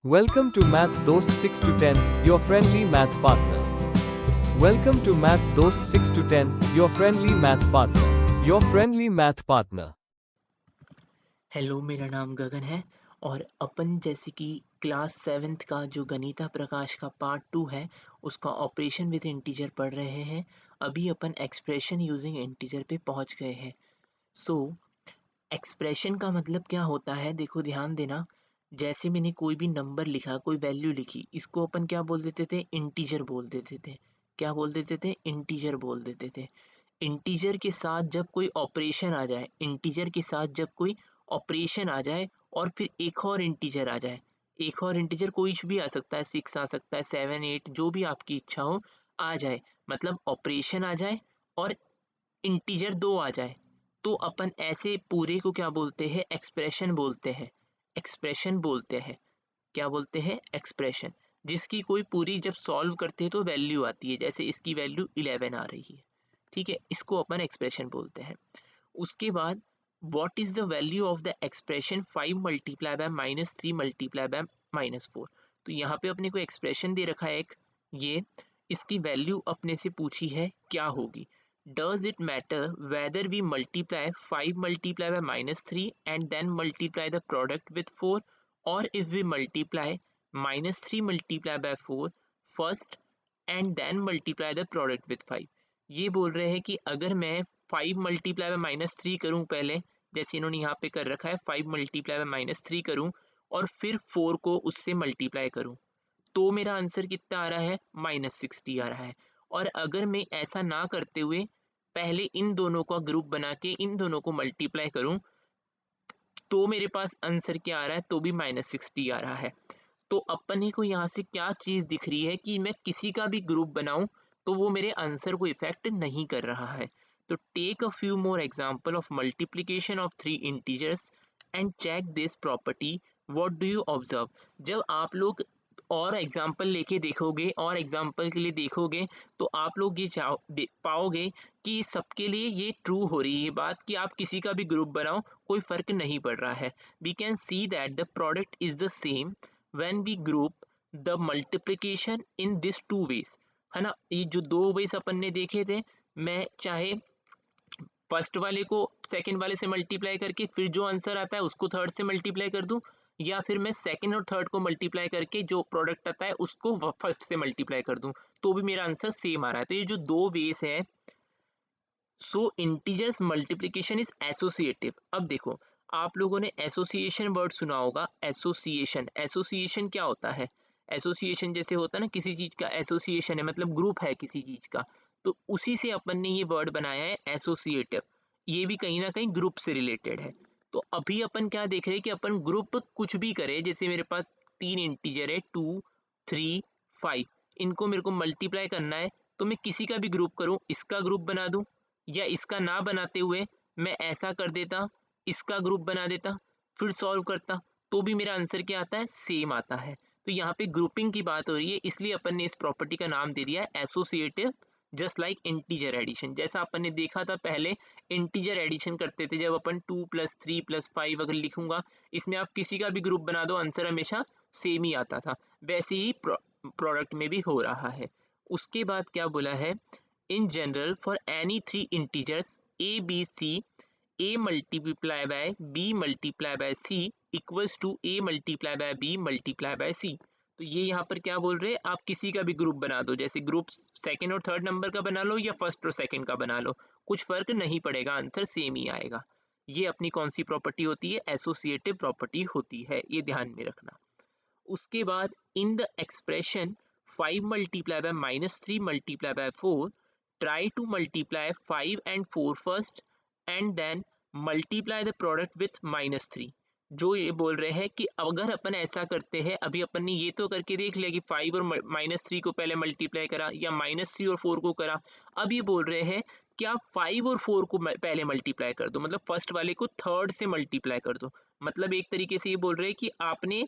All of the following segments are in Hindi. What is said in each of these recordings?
Welcome to Math Dost 6 to 10, your friendly math partner. Welcome to Math Dost 6 to 10, your friendly math partner. Your friendly math partner. Hello, मेरा नाम गगन है और अपन जैसे कि क्लास सेवेंथ का जो गणिता प्रकाश का पार्ट 2 है उसका ऑपरेशन विद इंटीजर पढ़ रहे हैं। अभी अपन एक्सप्रेशन यूजिंग इंटीजर पे पहुंच गए हैं। सो एक्सप्रेशन का मतलब क्या होता है, देखो ध्यान देना। जैसे मैंने कोई भी नंबर लिखा, कोई वैल्यू लिखी, इसको अपन क्या बोल देते थे? इंटीजर बोल देते थे। क्या बोल देते थे? इंटीजर बोल देते थे। इंटीजर के साथ जब कोई ऑपरेशन आ जाए, इंटीजर के साथ जब कोई ऑपरेशन आ जाए और फिर एक और इंटीजर आ जाए, एक और इंटीजर कोई भी आ सकता है, 6 आ सकता है, 7 8 जो भी आपकी इच्छा हो आ जाए, मतलब ऑपरेशन आ जाए और इंटीजर 2 आ जाए, तो अपन ऐसे पूरे को क्या बोलते हैं? एक्सप्रेशन बोलते हैं। एक्सप्रेशन बोलते हैं। क्या बोलते हैं? एक्सप्रेशन। जिसकी कोई पूरी जब सॉल्व करते हैं तो वैल्यू आती है, जैसे इसकी वैल्यू 11 आ रही है। ठीक है, इसको अपन एक्सप्रेशन बोलते हैं। उसके बाद what is the value of the expression 5 multiply by -3 multiply by -4। तो यहाँ पे अपने को एक्सप्रेशन दे रखा है एक, ये इसकी वैल्यू अपने से पूछी है क्या होगी। Does it matter whether we multiply 5 multiply by -3 and then multiply the product with 4, और if we multiply -3 multiply by 4 first and then multiply the product with 5। ये बोल रहे हैं कि अगर मैं 5 मल्टीप्लाई बाय -3 करूं पहले, जैसे इन्होंने यहाँ पे कर रखा है, 5 मल्टीप्लाई बाय -3 करूं और फिर 4 को उससे मल्टीप्लाई करूं, तो मेरा आंसर कितना आ रहा है? -60 आ रहा है। और अगर मैं ऐसा ना करते हुए पहले इन दोनों का ग्रुप बना के इन दोनों को मल्टीप्लाई करूं, तो मेरे पास आंसर क्या आ रहा है? तो भी -60 आ रहा है। तो अपने को यहाँ से क्या चीज़ दिख रही है कि मैं किसी का भी ग्रुप बनाऊं तो वो मेरे आंसर को इफेक्ट नहीं कर रहा है। तो take a few more example of multiplication of three integers and check this property. What do you observe? जब आप लोग और एग्जाम्पल लेके देखोगे और एग्जाम्पल के लिए देखोगे तो आप लोग ये पाओगे कि सबके लिए ये ट्रू हो रही है बात कि आप किसी का भी ग्रुप बनाओ, कोई फर्क नहीं पड़ रहा है। We can see that the product is the same when we group the multiplication in these two ways। है ना, ये जो दो वेज अपन ने देखे थे, मैं चाहे फर्स्ट वाले को सेकंड वाले से मल्टीप्लाई करके फिर जो आंसर आता है उसको थर्ड से मल्टीप्लाई कर दूं, या फिर मैं सेकंड और थर्ड को मल्टीप्लाई करके जो प्रोडक्ट आता है उसको फर्स्ट से मल्टीप्लाई कर दूं, तो भी मेरा आंसर सेम आ रहा है। तो ये जो दो वेज है, सो इंटीजर्स मल्टीप्लिकेशन इज एसोसिएटिव। अब देखो, आप लोगों ने एसोसिएशन वर्ड सुना होगा। एसोसिएशन, एसोसिएशन क्या होता है? एसोसिएशन जैसे होता है ना, किसी चीज का एसोसिएशन है मतलब ग्रुप है किसी चीज का, तो उसी से अपन ने ये वर्ड बनाया है एसोसिएटिव। ये भी कहीं ना कहीं ग्रुप से रिलेटेड है। तो अभी अपन क्या देख रहे हैं कि अपन ग्रुप कुछ भी करें, जैसे मेरे पास तीन इंटीजर है 2 3 5, इनको मेरे को मल्टीप्लाई करना है, तो मैं किसी का भी ग्रुप करूं, इसका ग्रुप बना दूं, या इसका ना बनाते हुए मैं ऐसा कर देता, इसका ग्रुप बना देता, फिर सॉल्व करता, तो भी मेरा आंसर क्या आता है? सेम आता है। तो यहाँ पे ग्रुपिंग की बात हो रही है, इसलिए अपन ने इस प्रॉपर्टी का नाम दे दिया है associative. Just like integer addition, जैसा अपन ने देखा था पहले इंटीजर एडिशन करते थे, जब अपन 2 + 3 + 5 अगर लिखूंगा, इसमें आप किसी का भी ग्रुप बना दो, आंसर हमेशा सेम ही आता था। वैसे ही प्रोडक्ट में भी हो रहा है। उसके बाद क्या बोला है? In general, for any three integers a, b, c, a multiply by b multiply by c equals to a multiply by b multiply by c। तो ये यहाँ पर क्या बोल रहे हैं? आप किसी का भी ग्रुप बना दो, जैसे ग्रुप सेकंड और थर्ड नंबर का बना लो या फर्स्ट और सेकंड का बना लो, कुछ फर्क नहीं पड़ेगा, आंसर सेम ही आएगा। ये अपनी कौन सी प्रॉपर्टी होती है? एसोसिएटिव प्रॉपर्टी होती है, ये ध्यान में रखना। उसके बाद in the expression 5 multiply by -3 multiply by 4, try to multiply 5 and 4 first and then multiply the product with -3। जो ये बोल रहे हैं कि अगर अपन ऐसा करते हैं, अभी अपन ने ये तो करके देख लिया कि 5 और -3 को पहले मल्टीप्लाई करा या -3 और 4 को करा। अब ये बोल रहे हैं कि आप 5 और 4 को पहले मल्टीप्लाई कर दो, मतलब फर्स्ट वाले को थर्ड से मल्टीप्लाई कर दो। मतलब एक तरीके से ये बोल रहे हैं कि आपने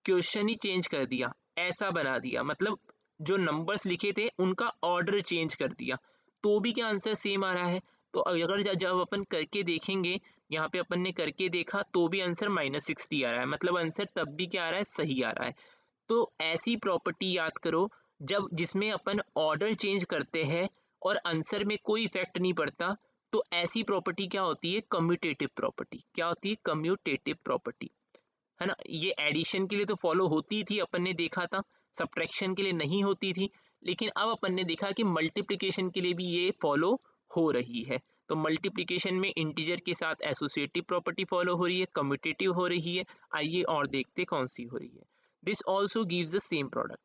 क्वेश्चन ही चेंज कर दिया, ऐसा बना दिया, मतलब जो नंबर्स लिखे थे उनका ऑर्डर चेंज कर दिया, तो भी क्या आंसर सेम आ रहा है? तो अगर जब अपन करके देखेंगे, यहाँ पे अपन ने करके देखा तो भी आंसर -60 आ रहा है, मतलब आंसर तब भी क्या आ रहा है? सही आ रहा है। तो ऐसी प्रॉपर्टी याद करो जब जिसमें अपन ऑर्डर चेंज करते हैं और आंसर में कोई इफेक्ट नहीं पड़ता, तो ऐसी प्रॉपर्टी क्या होती है? Commutative property. क्या होती है? कम्यूटेटिव प्रॉपर्टी, है ना। ये एडिशन के लिए तो फॉलो होती थी, अपन ने देखा था, सब्ट्रैक्शन के लिए नहीं होती थी, लेकिन अब अपन ने देखा कि मल्टीप्लिकेशन के लिए भी ये फॉलो हो रही है। तो मल्टीप्लिकेशन में इंटीजर के साथ एसोसिएटिव प्रॉपर्टी फॉलो हो रही है, कम्यूटेटिव हो रही है। आइए और देखते कौन सी हो रही है। This also gives the same product.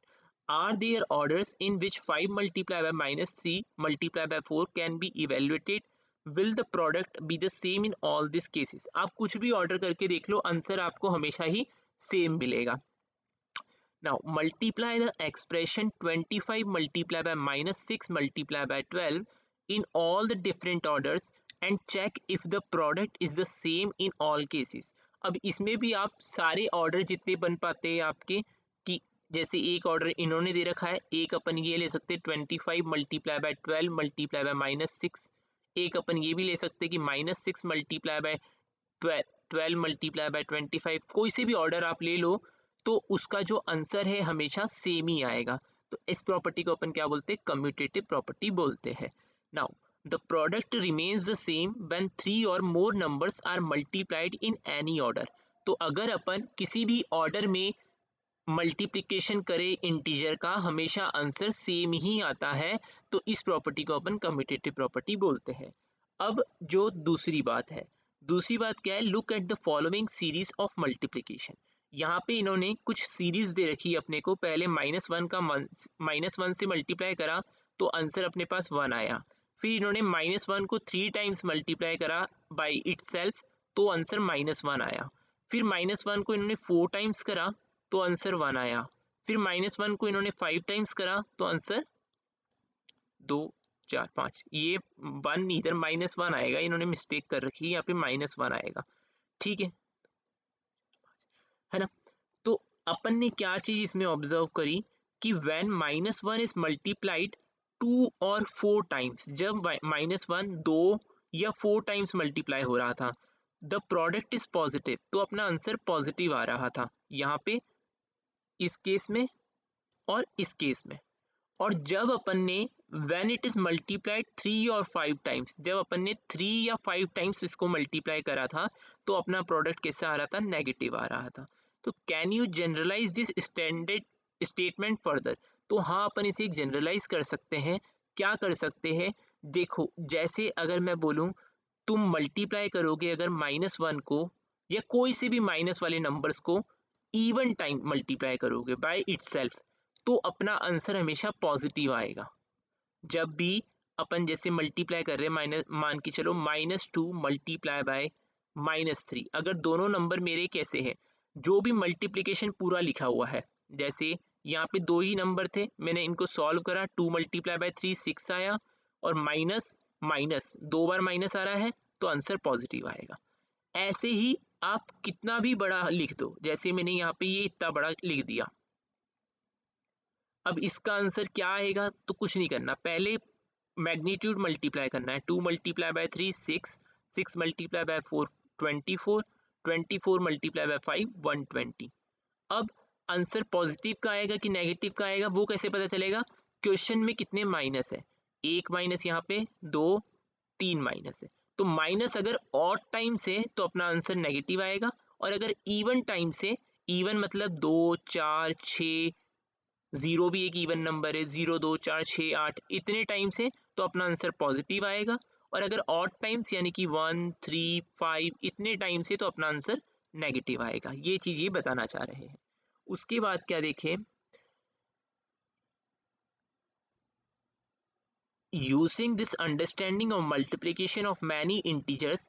Are there orders in which 5 multiply by minus 3 multiply by 4 can be evaluated? Will the product be the same in all this cases? आप कुछ भी ऑर्डर करके देख लो, आंसर आपको हमेशा ही सेम मिलेगा। Now multiply the expression 25 multiplied by minus 6 multiplied by 12 in all the different orders and check if the product is the same in all cases. अब इसमें भी आप सारे ऑर्डर जितने बन पाते हैं आपके, कि जैसे एक ऑर्डर इन्होंने दे रखा है, एक अपन ये ले सकते हैं 25 multiply by 12 multiply by minus 6, एक अपन ये भी ले सकते हैं कि minus 6 multiply by 12 multiply by 25। कोई से भी ऑर्डर आप ले लो तो उसका जो आंसर है हमेशा सेम ही आएगा। तो इस प्रॉपर्टी को अपन क्या बोलते हैं? कम्यूटेटिव प्रॉपर्टी बोलते हैं। Now the product remains the same when 3 or more numbers are multiplied in any order. तो अगर अपन किसी भी ऑर्डर में मल्टीप्लिकेशन करें इंटीजर का, हमेशा आंसर सेम ही आता है। तो इस प्रॉपर्टी को अपन कम्यूटेटिव प्रॉपर्टी बोलते हैं। अब जो दूसरी बात है, दूसरी बात क्या है? Look at the following series of multiplication. यहाँ पे इन्होंने कुछ सीरीज दे रखी है अपने को। पहले -1 का -1 से मल्टीप्लाई करा तो आंसर अपने पास 1 आया। फिर इन्होंने -1 को 3 टाइम्स मल्टीप्लाई करा बाई इटसेल्फ तो आंसर -1 आया। फिर -1 को इन्होंने 4 टाइम्स करा तो आंसर 1 आया। फिर -1 को इन्होंने 5 टाइम्स करा तो आंसर 2 4 5, ये 1 इधर -1 आएगा, इन्होंने मिस्टेक कर रखी है, यहाँ पे -1 आएगा। ठीक है ना। तो अपन ने क्या चीज इसमें ऑब्जर्व करी कि व्हेन -1 इज मल्टीप्लाइड 2 और 4 टाइम्स, जब -1 2 या 4 टाइम्स मल्टीप्लाई हो रहा था, द प्रोडक्ट इज पॉजिटिव, तो अपना आंसर पॉजिटिव आ रहा था यहाँ पे, इस केस में और इस केस में। और जब अपन ने व्हेन इट इज मल्टीप्लाइड 3 और 5 टाइम्स, जब अपन ने 3 या 5 टाइम्स इसको मल्टीप्लाई करा था तो अपना प्रोडक्ट कैसा आ रहा था? नेगेटिव आ रहा था। तो can you generalise this standard statement further? तो हाँ, अपन इसे एक जनरलाइज कर सकते हैं। क्या कर सकते हैं? देखो, जैसे अगर मैं बोलूँ तुम मल्टीप्लाई करोगे अगर -1 को या कोई से भी माइनस वाले नंबर्स को इवन टाइम मल्टीप्लाई करोगे बाय इटसेल्फ, तो अपना आंसर हमेशा पॉजिटिव आएगा। जब भी अपन जैसे मल्टीप्लाई कर रहे हैं, माइनस मान के चलो -2 मल्टीप्लाई बाय -3, अगर दोनों नंबर मेरे कैसे हैं, जो भी मल्टीप्लिकेशन पूरा लिखा हुआ है, जैसे यहाँ पे दो ही नंबर थे, मैंने इनको सॉल्व करा, 2 मल्टीप्लाई बाय 3 6 आया, और माइनस माइनस 2 बार माइनस आ रहा है तो आंसर पॉजिटिव आएगा। ऐसे ही आप कितना भी बड़ा लिख दो, जैसे मैंने यहाँ पे ये इतना बड़ा लिख दिया, अब इसका आंसर क्या आएगा? तो कुछ नहीं करना, पहले मैग्नीट्यूड मल्टीप्लाई करना है। 2 multiply by 3 6, 6 multiply by 4 24, 24 multiply by 5 120। अब आंसर पॉजिटिव का आएगा कि नेगेटिव का आएगा वो कैसे पता चलेगा? क्वेश्चन में कितने माइनस है, एक माइनस यहाँ पे, 2 3 माइनस है। तो माइनस अगर ऑड टाइम से तो अपना आंसर नेगेटिव आएगा, और अगर इवन टाइम से, इवन मतलब 2 4 6, 0 भी एक इवन नंबर है, 0 2 4 6 8, इतने टाइम से तो अपना आंसर पॉजिटिव आएगा। और अगर ऑड टाइम्स यानी कि 1 3 5 इतने टाइम से तो अपना आंसर नेगेटिव आएगा। ये चीज ये बताना चाह रहे हैं। उसके बाद क्या देखें, using this understanding of multiplication of many integers,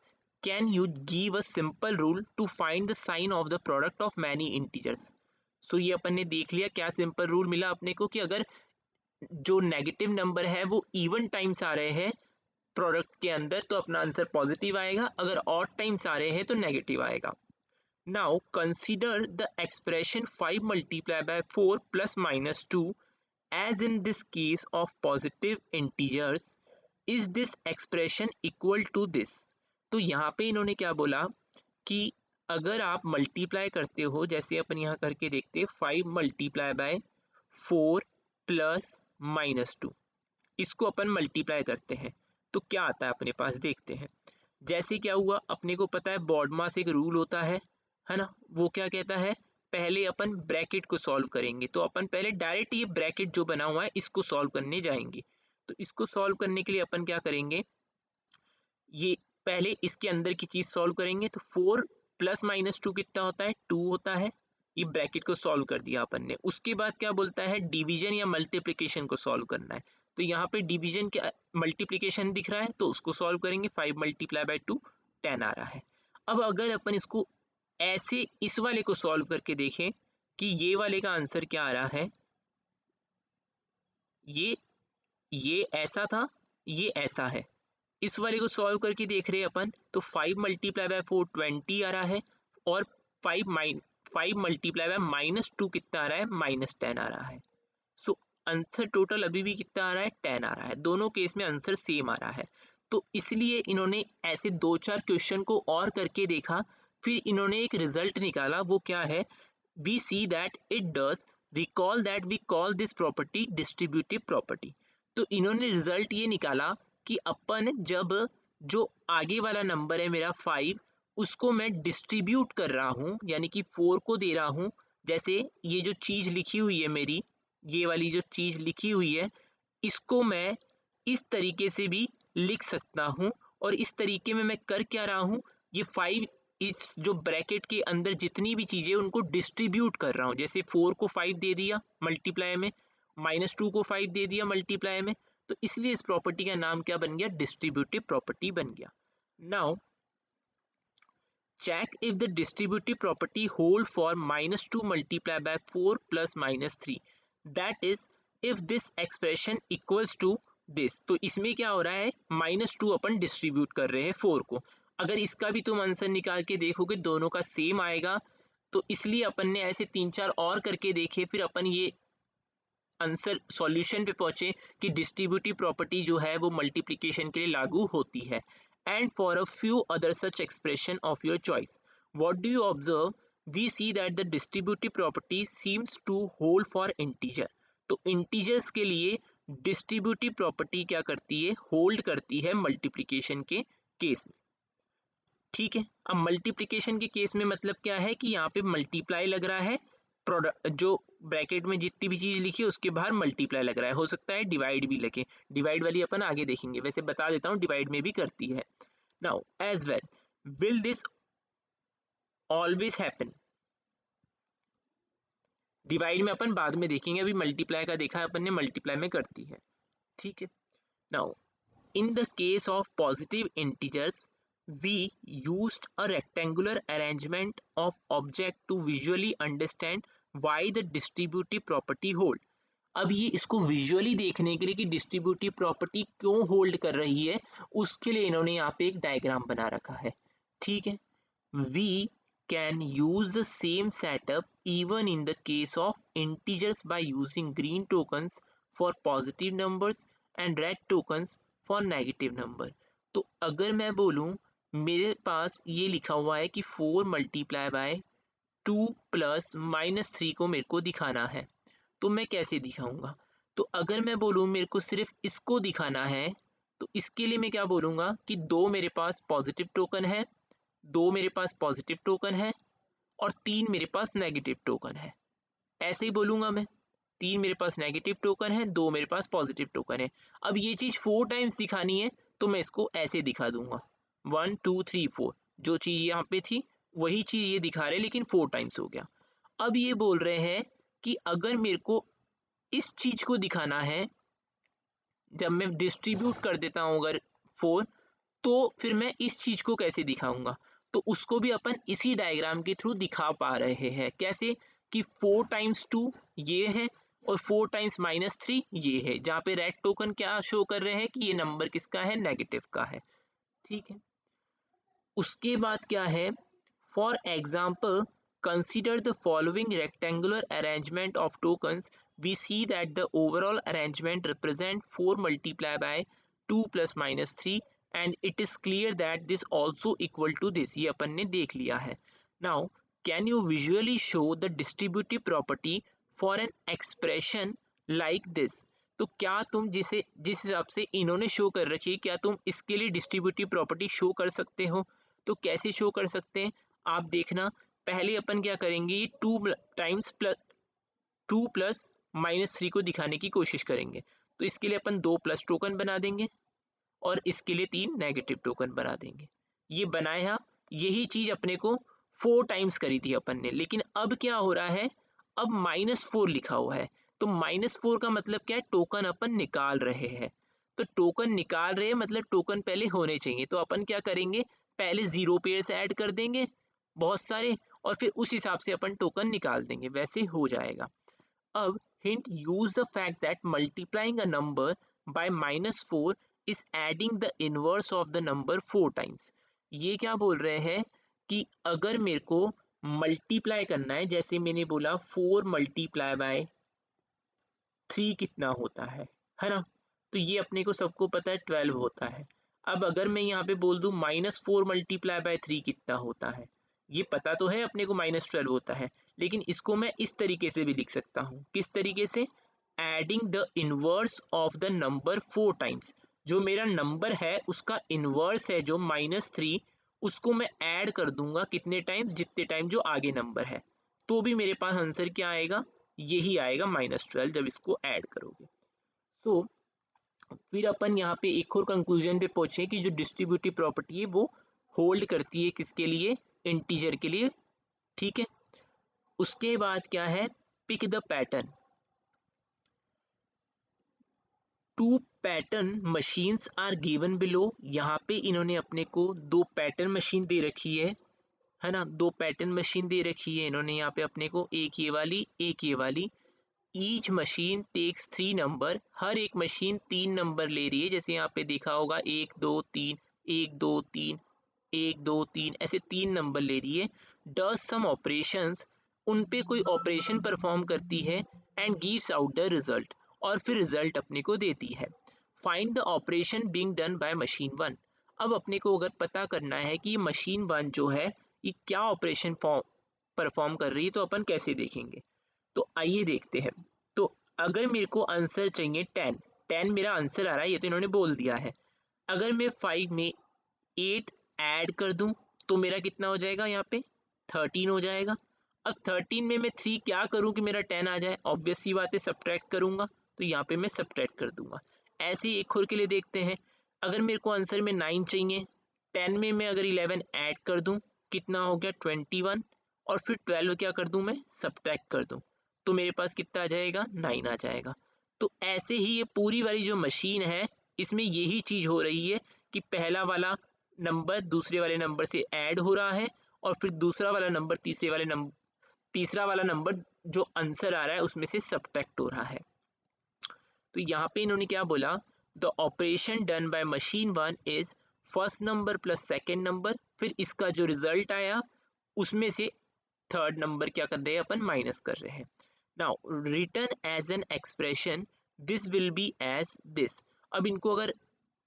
can you give a simple rule to find the sign of the product of many integers? So ये अपन ने देख लिया क्या सिंपल रूल मिला अपने को, कि अगर जो नेगेटिव नंबर है वो इवन टाइम्स आ रहे हैं प्रोडक्ट के अंदर तो अपना आंसर पॉजिटिव आएगा, अगर ऑड टाइम्स आ रहे हैं तो नेगेटिव आएगा। Now consider the expression 5 multiply by 4 plus minus 2 as in this case of positive integers. Is this expression equal to this? तो यहाँ पे इन्होंने क्या बोला कि अगर आप मल्टीप्लाई करते हो, जैसे अपन यहाँ करके देखते हैं, 5 मल्टीप्लाई बाय 4 प्लस -2, इसको अपन मल्टीप्लाई करते हैं तो क्या आता है अपने पास, देखते हैं। जैसे क्या हुआ, अपने को पता है बॉडमास एक रूल होता है ना, वो क्या कहता है, पहले अपन ब्रैकेट को सॉल्व करेंगे। तो अपन पहले डायरेक्ट ये ब्रैकेट जो बना हुआ है इसको सॉल्व करने जाएंगे। तो इसको सॉल्व करने के लिए अपन क्या करेंगे, ये पहले इसके अंदर की चीज सॉल्व करेंगे। तो 4 प्लस -2 कितना होता है, 2 होता है। ये ब्रैकेट को सॉल्व कर दिया अपन ने। उसके बाद क्या बोलता है, डिवीजन या मल्टीप्लिकेशन को सॉल्व करना है। तो यहाँ पे डिवीजन के मल्टीप्लिकेशन दिख रहा है तो उसको सॉल्व करेंगे। 5 मल्टीप्लाई बाय 2 10 आ रहा है। अब अगर अपन इसको ऐसे इस वाले को सॉल्व करके देखें कि ये वाले का आंसर क्या आ रहा है, ये ऐसा था, ये ऐसा है। इस वाले को सॉल्व करके देख रहे हैं अपन, तो 5 मल्टीप्लाई बाय 4 20 आ रहा है, और 5 मल्टीप्लाई बाय -2 कितना आ रहा है, -10 आ रहा है। सो आंसर टोटल अभी भी कितना आ रहा है, 10 आ रहा है। दोनों केस में आंसर सेम आ रहा है। तो इसलिए इन्होंने ऐसे 2-4 क्वेश्चन को और करके देखा, फिर इन्होंने एक रिजल्ट निकाला। वो क्या है, we see that it does recall that we call this property distributive property. तो इन्होंने रिजल्ट ये निकाला कि अपन जब जो आगे वाला नंबर है मेरा 5, उसको मैं डिस्ट्रीब्यूट कर रहा हूँ, यानी कि 4 को दे रहा हूँ। जैसे ये जो चीज़ लिखी हुई है मेरी, ये वाली जो चीज़ लिखी हुई है, इसको मैं इस तरीके से भी लिख सकता हूँ। और इस तरीके में मैं कर क्या रहा हूँ, ये 5 इस जो ब्रैकेट के अंदर जितनी भी चीज़ें उनको डिस्ट्रीब्यूट कर रहा हूँ। जैसे 4 को 5 दे दिया मल्टीप्लाई में, -2 को 5 दे दिया मल्टीप्लाई में। तो इसलिए इस प्रॉपर्टी का नाम क्या बन गया, डिस्ट्रीब्यूटिव प्रॉपर्टी बन गया। Now check if the distributive property hold for -2 multiplied by 4 plus -3, that is if this expression equals to this। तो इसमें क्या हो रहा है, -2 अपन डिस्ट्रीब्यूट कर रहे हैं 4 को। अगर इसका भी तुम आंसर निकाल के देखोगे दोनों का सेम आएगा। तो इसलिए अपन ने ऐसे 3-4 और करके देखे, फिर अपन ये आंसर सॉल्यूशन पे पहुंचे कि डिस्ट्रीब्यूटिव प्रॉपर्टी जो है वो मल्टीप्लिकेशन के लिए लागू होती है। And for a few other such expression of your choice, what do you observe, we see that the distributive property seems to hold for integer. तो इंटीजर्स के लिए डिस्ट्रीब्यूटिव प्रॉपर्टी क्या करती है, होल्ड करती है मल्टीप्लिकेशन के केस में। ठीक है, अब मल्टीप्लिकेशन के केस में मतलब क्या है कि यहाँ पे मल्टीप्लाई लग रहा है, प्रोडक्ट जो ब्रैकेट में जितनी भी चीज लिखी है उसके बाहर मल्टीप्लाई लग रहा है। हो सकता है डिवाइड भी लगे, डिवाइड वाली अपन आगे देखेंगे, वैसे बता देता हूँ डिवाइड में भी करती है। Now as well, will this always happen, divide में अपन बाद में देखेंगे, अभी मल्टीप्लाई का देखा है अपन ने, मल्टीप्लाई में करती है। ठीक है, now in the case of positive integers, we used a rectangular arrangement of object to visually understand why the distributive property hold। अब ये इसको विजुअली देखने के लिए कि डिस्ट्रीब्यूटिव प्रॉपर्टी क्यों होल्ड कर रही है, उसके लिए इन्होंने यहाँ पे एक डायग्राम बना रखा है। ठीक है, we can use the same setup even in the case of integers by using green tokens for positive numbers and red tokens for negative number। तो अगर मैं बोलूँ, मेरे पास ये लिखा हुआ है कि 4 मल्टीप्लाई बाय 2 प्लस -3 को मेरे को दिखाना है, तो मैं कैसे दिखाऊंगा। तो अगर मैं बोलूँ मेरे को सिर्फ इसको दिखाना है, तो इसके लिए मैं क्या बोलूँगा कि 2 मेरे पास पॉजिटिव टोकन है, 2 मेरे पास पॉजिटिव टोकन है, और 3 मेरे पास नेगेटिव टोकन है। ऐसे ही बोलूँगा मैं, 3 मेरे पास नेगेटिव टोकन है, 2 मेरे पास पॉजिटिव टोकन है। अब ये चीज़ 4 टाइम्स दिखानी है तो मैं इसको ऐसे दिखा दूंगा, 1 2 3 4। जो चीज़ यहाँ पे थी वही चीज़ ये दिखा रहे, लेकिन 4 टाइम्स हो गया। अब ये बोल रहे हैं कि अगर मेरे को इस चीज़ को दिखाना है, जब मैं डिस्ट्रीब्यूट कर देता हूँ अगर 4, तो फिर मैं इस चीज़ को कैसे दिखाऊंगा। तो उसको भी अपन इसी डायग्राम के थ्रू दिखा पा रहे हैं। कैसे कि 4 टाइम्स 2 ये है, और 4 टाइम्स -3 ये है, जहाँ पे रेड टोकन क्या शो कर रहे हैं कि ये नंबर किसका है, नेगेटिव का है। ठीक है, उसके बाद क्या है, for example consider the following rectangular arrangement of tokens, we see that the overall arrangement represent 4 multiplied by 2 plus -3 and it is clear that this also equal to this। ये अपन ने देख लिया है। Now can you visually show the distributive property for an expression like this. तो क्या तुम जिसे जिस हिसाब से इन्होंने शो कर रखी है, क्या तुम इसके लिए डिस्ट्रीब्यूटिव प्रॉपर्टी शो कर सकते हो? तो कैसे शो कर सकते हैं आप देखना। पहले अपन क्या करेंगे, ये टू प्लस -3 को दिखाने की कोशिश करेंगे। तो इसके लिए अपन 2 प्लस टोकन बना देंगे और इसके लिए 3 नेगेटिव टोकन बना देंगे। ये बनाया, यही चीज अपने को 4 टाइम्स करी थी अपन ने, लेकिन अब क्या हो रहा है, अब -4 लिखा हुआ है। तो -4 का मतलब क्या है, टोकन अपन निकाल रहे हैं। तो टोकन निकाल रहे हैं मतलब टोकन पहले होने चाहिए। तो अपन क्या करेंगे, पहले 0 पेयर्स ऐड कर देंगे बहुत सारे, और फिर उस हिसाब से अपन टोकन निकाल देंगे, वैसे हो जाएगा। अब hint, use the fact that multiplying a number by -4 is adding the inverse of the number 4 times। ये क्या बोल रहे हैं कि अगर मेरे को मल्टीप्लाई करना है, जैसे मैंने बोला 4 मल्टीप्लाई बाय 3 कितना होता है ना। तो ये अपने को सबको पता है 12 होता है। अब अगर मैं यहाँ पे बोल दूँ -4 मल्टीप्लाई बाय 3 कितना होता है, ये पता तो है अपने को -12 होता है, लेकिन इसको मैं इस तरीके से भी लिख सकता हूँ। किस तरीके से? Adding the inverse of the number 4 times. जो मेरा नंबर है उसका इनवर्स है जो -3, उसको मैं ऐड कर दूंगा कितने टाइम्स, जितने टाइम जो आगे नंबर है। तो भी मेरे पास आंसर क्या आएगा, यही आएगा -12 जब इसको ऐड करोगे। सो फिर अपन यहाँ पे एक और कंक्लूजन पे पहुंचे कि जो डिस्ट्रीब्यूटिव प्रॉपर्टी है वो होल्ड करती है किसके लिए, इंटीजर के लिए। ठीक है, उसके बाद क्या है, pick the pattern. Two pattern machines are given below. यहाँ पे इन्होंने अपने को 2 पैटर्न मशीन दे रखी है ना। 2 पैटर्न मशीन दे रखी है इन्होंने यहाँ पे अपने को, एक ये वाली एक ये वाली। ईच मशीन टेक्स 3 नंबर, हर एक मशीन 3 नंबर ले रही है। जैसे यहाँ पे देखा होगा 1 2 3 1 2 3 1 2 3 ऐसे 3 नंबर ले रही है। डज सम ऑपरेशंस, उन पे कोई ऑपरेशन परफॉर्म करती है, and gives out the result, और फिर रिजल्ट अपने को देती है। Find the operation being done by machine 1। अब अपने को अगर पता करना है कि मशीन 1 जो है ये क्या ऑपरेशन परफॉर्म कर रही है, तो अपन कैसे देखेंगे। तो आइए देखते हैं। तो अगर मेरे को आंसर चाहिए 10 मेरा आंसर आ रहा है, ये तो इन्होंने बोल दिया है। अगर मैं 5 में 8 ऐड कर दूं तो मेरा कितना हो जाएगा, यहाँ पे 13 हो जाएगा। अब 13 में मैं 3 क्या करूं कि मेरा 10 आ जाए, ऑब्वियस सी बात है, सब्ट्रैक्ट करूंगा। तो यहाँ पे मैं सब्ट्रैक्ट कर दूंगा। ऐसे ही एक और के लिए देखते हैं। अगर मेरे को आंसर में 9 चाहिए, 10 में मैं अगर 11 ऐड कर दूं कितना हो गया 21, और फिर 12 क्या कर दूं, मैं सब्ट्रैक्ट कर दूं, तो मेरे पास कितना आ जाएगा 9 आ जाएगा। तो ऐसे ही ये पूरी वाली जो मशीन है इसमें यही चीज हो रही है कि पहला वाला नंबर दूसरे वाले नंबर से ऐड हो रहा है, और फिर दूसरा वाला नंबर तीसरा वाला नंबर जो आंसर आ रहा है उसमें से सब्ट्रैक्ट हो रहा है। तो यहाँ पे इन्होंने क्या बोला, the operation done by machine 1 is first number plus second number, फिर इसका जो रिजल्ट आया उसमें से थर्ड नंबर क्या कर रहे हैं अपन, माइनस कर रहे हैं। Now return as an expression this will be as this. अब इनको अगर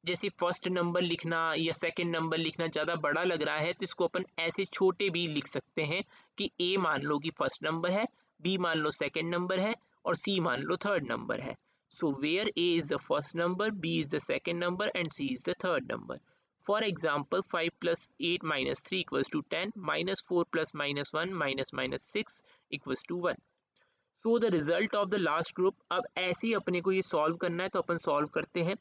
जैसे फर्स्ट नंबर लिखना या सेकंड नंबर लिखना ज़्यादा बड़ा लग रहा है, तो इसको अपन ऐसे छोटे भी लिख सकते हैं कि ए मान लो कि फर्स्ट नंबर है, बी मान लो सेकंड नंबर है, और सी मान लो थर्ड नंबर है। So where A is the first number, B is the second number, and C is the third number. For example 5 + 8 - 3 = 10, -4 + -1 - -6 = 1। So the result of the last group. अब ऐसे ही अपने को ये सॉल्व करना है, तो अपन सॉल्व करते हैं।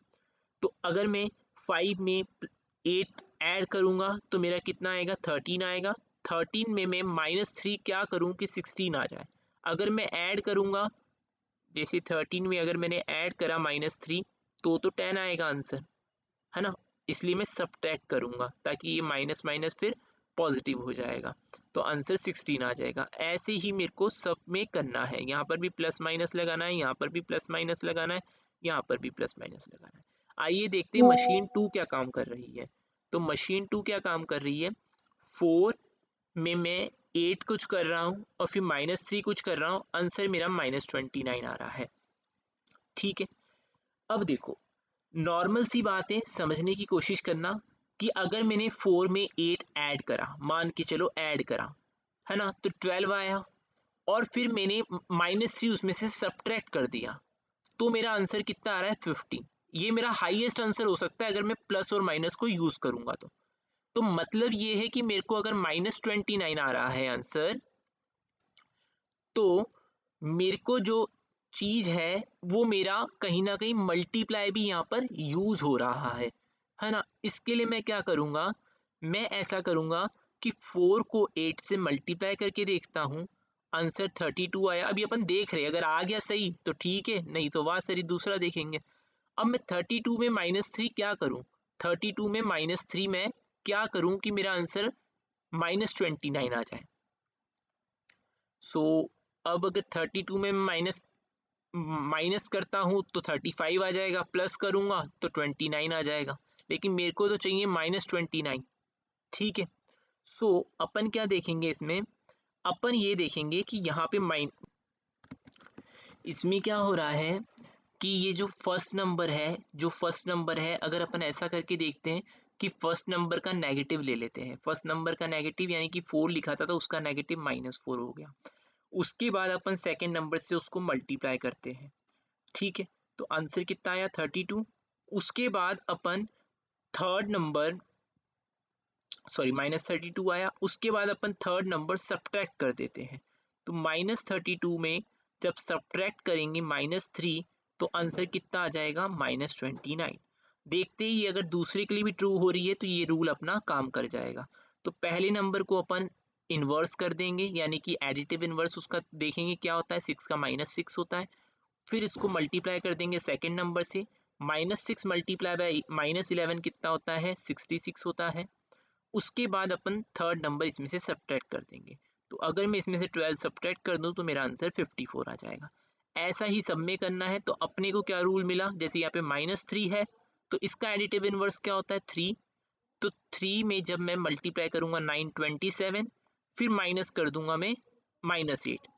तो अगर मैं 5 में 8 ऐड करूंगा तो मेरा कितना आएगा, 13 आएगा। 13 में मैं -3 क्या करूं कि 16 आ जाए। अगर मैं ऐड करूंगा, जैसे 13 में अगर मैंने ऐड करा -3, तो 10 आएगा आंसर, है ना। इसलिए मैं सब्ट्रैक्ट करूंगा ताकि ये माइनस माइनस फिर पॉजिटिव हो जाएगा, तो आंसर 16 आ जाएगा। ऐसे ही मेरे को सब में करना है, यहाँ पर भी प्लस माइनस लगाना है, यहाँ पर भी प्लस माइनस लगाना है, यहाँ पर भी प्लस माइनस लगाना है। आइए देखते हैं मशीन 2 क्या काम कर रही है। तो मशीन 2 क्या काम कर रही है, 4 में मैं 8 कुछ कर रहा हूँ और फिर -3 कुछ कर रहा हूँ, आंसर मेरा -29 आ रहा है। ठीक है, अब देखो नॉर्मल सी बात है, समझने की कोशिश करना कि अगर मैंने 4 में 8 ऐड करा, मान के चलो ऐड करा, है ना, तो 12 आया और फिर मैंने -3 उसमें से सब्ट्रैक्ट कर दिया, तो मेरा आंसर कितना आ रहा है 15। ये मेरा हाईएस्ट आंसर हो सकता है अगर मैं प्लस और माइनस को यूज करूंगा तो मतलब ये है कि मेरे को अगर -29 आ रहा है आंसर, तो मेरे को जो चीज है वो मेरा कहीं ना कहीं मल्टीप्लाई भी यहाँ पर यूज हो रहा है ना। इसके लिए मैं क्या करूँगा, मैं ऐसा करूँगा कि 4 को 8 से मल्टीप्लाई करके देखता हूँ, आंसर 32 आया। अभी अपन देख रहे हैं, अगर आ गया सही तो ठीक है, नहीं तो वाह सही दूसरा देखेंगे। अब मैं 32 में -3 क्या करूँ, 32 में -3 में क्या करूँ कि मेरा आंसर -29 आ जाए। सो अब अगर 32 में माइनस माइनस करता हूँ तो 35 आ जाएगा, प्लस करूंगा तो 29 आ जाएगा, लेकिन मेरे को तो चाहिए -29। ठीक है, सो अपन क्या देखेंगे इसमें, अपन ये देखेंगे कि यहाँ पे इसमें क्या हो रहा है कि ये जो फर्स्ट नंबर है अगर अपन ऐसा करके देखते हैं कि फर्स्ट नंबर का नेगेटिव ले लेते हैं, फर्स्ट नंबर का नेगेटिव यानी कि 4 लिखा था तो उसका नेगेटिव -4 हो गया। उसके बाद अपन सेकेंड नंबर से उसको मल्टीप्लाई करते हैं। ठीक है, तो आंसर कितना आया 32। उसके बाद अपन थर्ड नंबर -32 आया, उसके बाद अपन थर्ड नंबर सब्ट्रैक्ट कर देते हैं, तो -32 में जब सब्ट्रैक्ट करेंगे -3 तो आंसर कितना आ जाएगा -29। देखते ही अगर दूसरे के लिए भी ट्रू हो रही है तो ये रूल अपना काम कर जाएगा। तो पहले नंबर को अपन इन्वर्स कर देंगे, यानी कि एडिटिव इन्वर्स उसका देखेंगे क्या होता है, 6 का -6 होता है। फिर इसको मल्टीप्लाई कर देंगे सेकेंड नंबर से, -6 मल्टीप्लाई बाई -11 कितना होता है 66 होता है। उसके बाद अपन थर्ड नंबर इसमें से सब्ट्रैक्ट कर देंगे, तो अगर मैं इसमें से 12 सब्ट्रैक्ट कर दूं तो मेरा आंसर 54 आ जाएगा। ऐसा ही सब में करना है। तो अपने को क्या रूल मिला, जैसे यहाँ पे -3 है तो इसका एडिटिव इनवर्स क्या होता है 3, तो 3 में जब मैं मल्टीप्लाई करूंगा 927, फिर माइनस कर दूंगा मैं -8,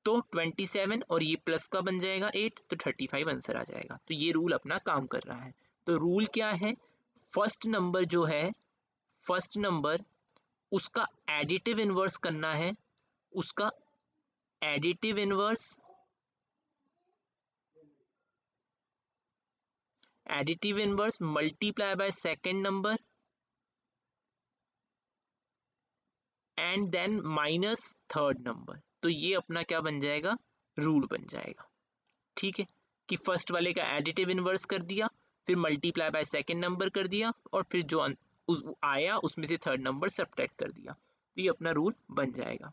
तो 27 और ये प्लस का बन जाएगा 8, तो 35 आंसर आ जाएगा। तो ये रूल अपना काम कर रहा है। तो रूल क्या है, फर्स्ट नंबर जो है, फर्स्ट नंबर उसका एडिटिव इनवर्स करना है, उसका additive inverse multiply by second number and then minus third number. तो ये अपना क्या बन जाएगा, रूल बन जाएगा। ठीक है, कि फर्स्ट वाले का एडिटिव इनवर्स कर दिया, फिर मल्टीप्लाई बाय सेकेंड नंबर कर दिया, और फिर जो आया उसमें से थर्ड नंबर सब्ट्रैक्ट कर दिया, तो ये अपना रूल बन जाएगा।